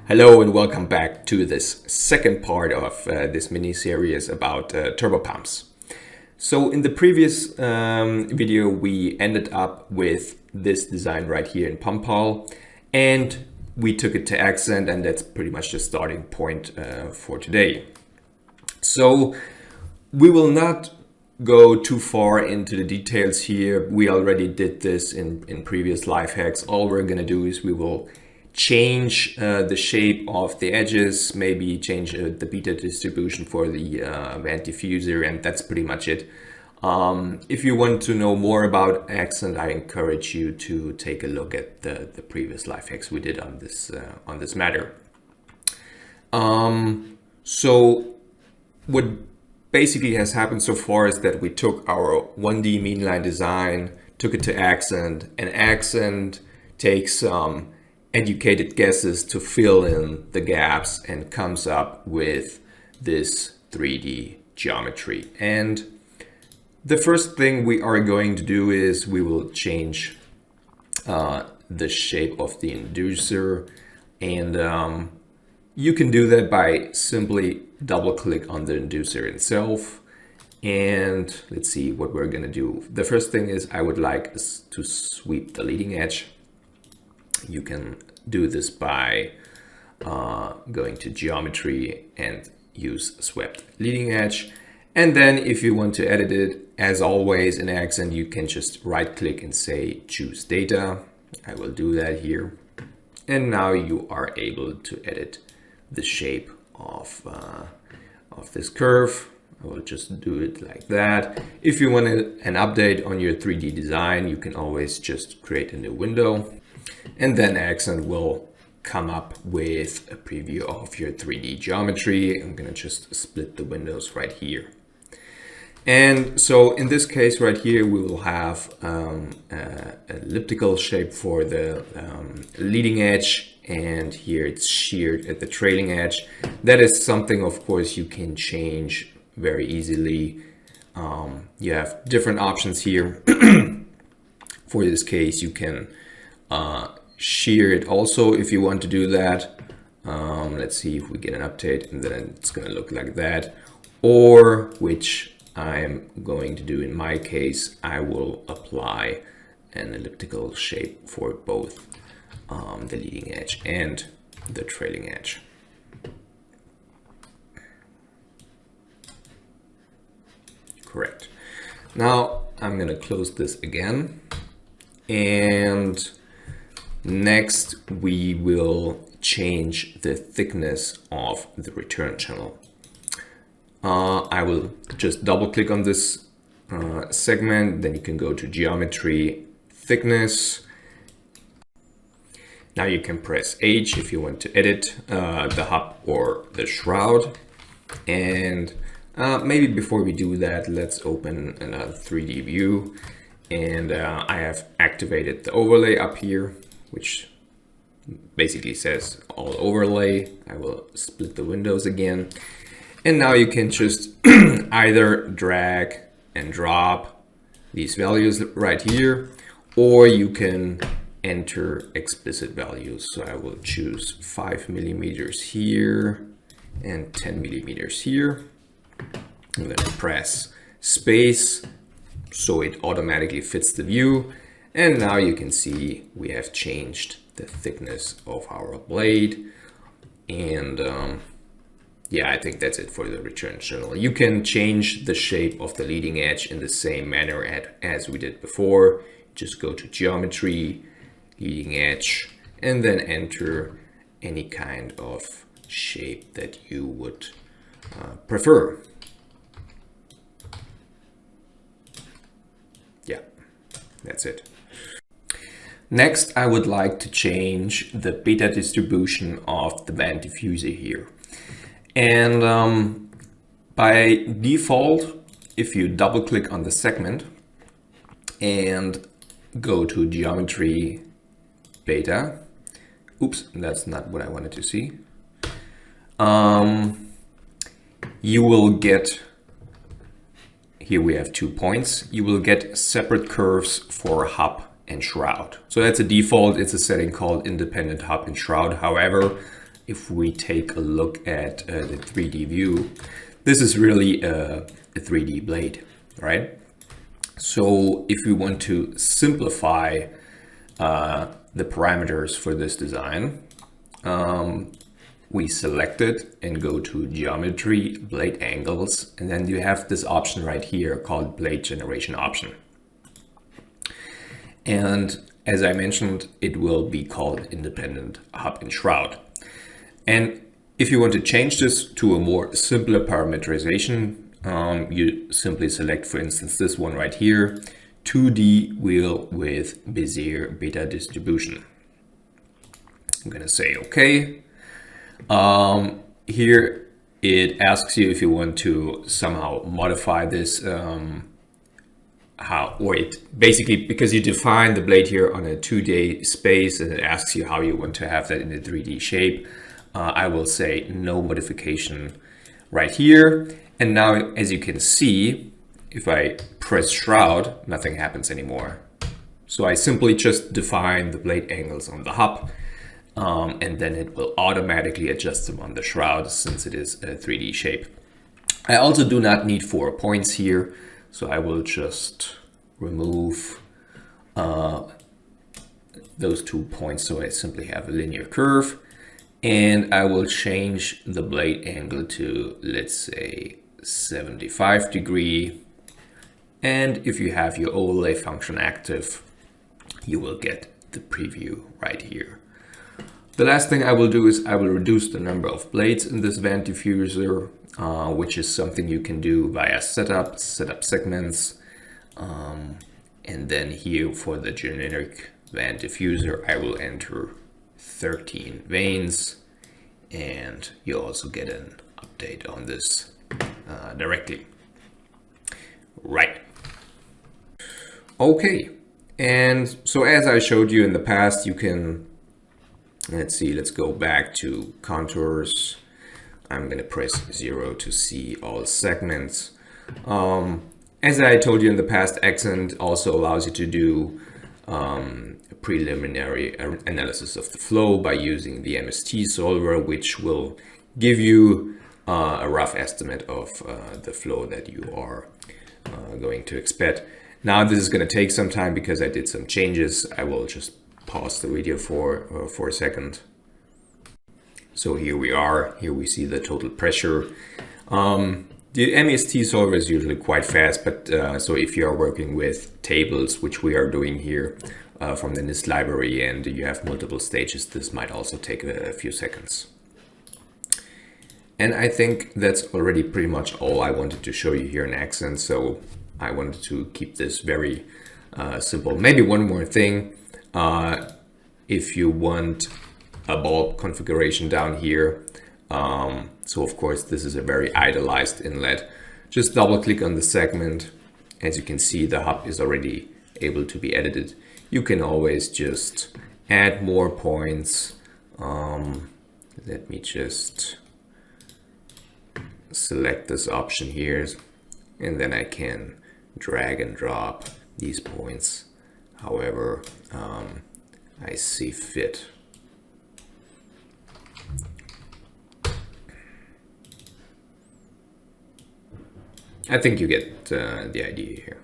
Hello and welcome back to this second part of this mini series about turbopumps. So in the previous video we ended up with this design right here in Pumpal, and we took it to AxCent, and that's pretty much the starting point for today. So we will not go too far into the details here. We already did this in previous life hacks. All we're going to do is we will change the shape of the edges, maybe change the beta distribution for the vent diffuser, and that's pretty much it. If you want to know more about AxCent, I encourage you to take a look at the previous life hacks we did on this matter. So what basically has happened so far is that we took our 1D mainline design, took it to AxCent, and AxCent takes educated guesses to fill in the gaps and comes up with this 3D geometry. And the first thing we are going to do is we will change the shape of the inducer, and you can do that by simply double click on the inducer itself. And let's see what we're going to do. The first thing is I would like us to sweep the leading edge. You can do this by going to geometry and use swept leading edge. And then if you want to edit it, as always in AxCent, you can just right click and say choose data. I will do that here. And now you are able to edit the shape of this curve. I will just do it like that. If you want an update on your 3D design, you can always just create a new window. And then AxCent will come up with a preview of your 3D geometry. I'm going to just split the windows right here. And so in this case right here, we will have an elliptical shape for the leading edge. And here it's sheared at the trailing edge. That is something, of course, you can change very easily. You have different options here. For this case, you can shear it also if you want to do that. Let's see if we get an update, and then it's going to look like that. Or, which I'm going to do in my case, I will apply an elliptical shape for both the leading edge and the trailing edge. Correct. Now I'm going to close this again, and next we will change the thickness of the return channel. I will just double click on this segment, then you can go to geometry, thickness. Now you can press H if you want to edit the hub or the shroud. And maybe before we do that, let's open another 3D view. And I have activated the overlay up here, which basically says all overlay. I will split the windows again. And now you can just either drag and drop these values right here, or you can enter explicit values. So I will choose 5 millimeters here and 10 millimeters here. I'm going to press space so it automatically fits the view. And now you can see we have changed the thickness of our blade. And yeah, I think that's it for the return channel. You can change the shape of the leading edge in the same manner as we did before. Just go to geometry, leading edge, and then enter any kind of shape that you would prefer. Yeah, that's it. Next, I would like to change the beta distribution of the vent diffuser here. And by default, if you double click on the segment and go to geometry beta, oops, that's not what I wanted to see. You will get, here we have 2 points. You will get separate curves for hub and shroud. So that's a default. It's a setting called independent hub and shroud. However, if we take a look at the 3D view, this is really a 3D blade, right? So if we want to simplify the parameters for this design, we select it and go to geometry, blade angles, and then you have this option right here called blade generation option. And as I mentioned, it will be called independent hub and shroud. And if you want to change this to a more simpler parameterization, you simply select, for instance, this one right here, 2D wheel with Bezier beta distribution. I'm gonna say okay. Here it asks you if you want to somehow modify this, basically because you define the blade here on a 2D space, and it asks you how you want to have that in a 3D shape. I will say no modification right here. And now, as you can see, if I press shroud, nothing happens anymore. So I simply just define the blade angles on the hub, and then it will automatically adjust them on the shroud since it is a 3D shape. I also do not need 4 points here, so I will just remove those 2 points, so I simply have a linear curve. And I will change the blade angle to, let's say, 75 degree. And if you have your overlay function active, you will get the preview right here. The last thing I will do is I will reduce the number of blades in this vent diffuser, which is something you can do via setup segments. And then here for the generic vent diffuser, I will enter 13 vanes, and you also get an update on this directly. Right. Okay. And so as I showed you in the past, you can, let's go back to contours. I'm going to press 0 to see all segments. As I told you in the past, AxCent also allows you to do preliminary analysis of the flow by using the MST solver, which will give you a rough estimate of the flow that you are going to expect. Now this is going to take some time because I did some changes. I will just pause the video for a second. So here we are. Here we see the total pressure. The MST solver is usually quite fast, but so if you are working with tables, which we are doing here from the NIST library, and you have multiple stages, this might also take a few seconds. And I think that's already pretty much all I wanted to show you here in AxCent. So I wanted to keep this very simple. Maybe one more thing. If you want a bulb configuration down here, so of course this is a very idealized inlet. Just double click on the segment. As you can see, the hub is already able to be edited. You can always just add more points. Let me just select this option here, and then I can drag and drop these points however I see fit. I think you get the idea here,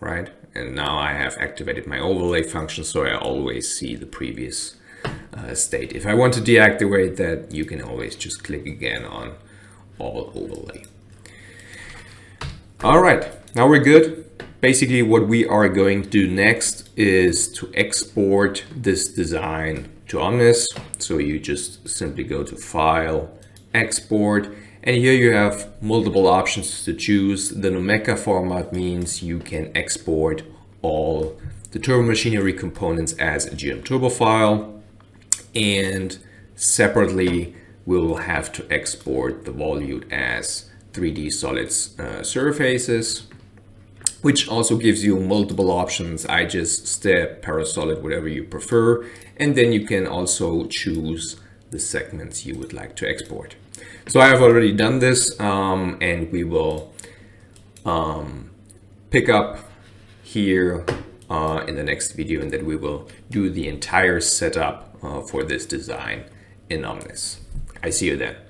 right? And now I have activated my overlay function, so I always see the previous state. If I want to deactivate that, you can always just click again on all overlay. All right, now we're good. Basically what we are going to do next is to export this design to Omnis. So you just simply go to File, Export, and here you have multiple options to choose. The NUMECA format means you can export all the turbomachinery components as a GM turbo file, and separately we will have to export the volute as 3D solids surfaces, which also gives you multiple options. I just step, parasolid, whatever you prefer, and then you can also choose the segments you would like to export. So I have already done this, and we will pick up here in the next video, and then we will do the entire setup for this design in Omnis. I see you then.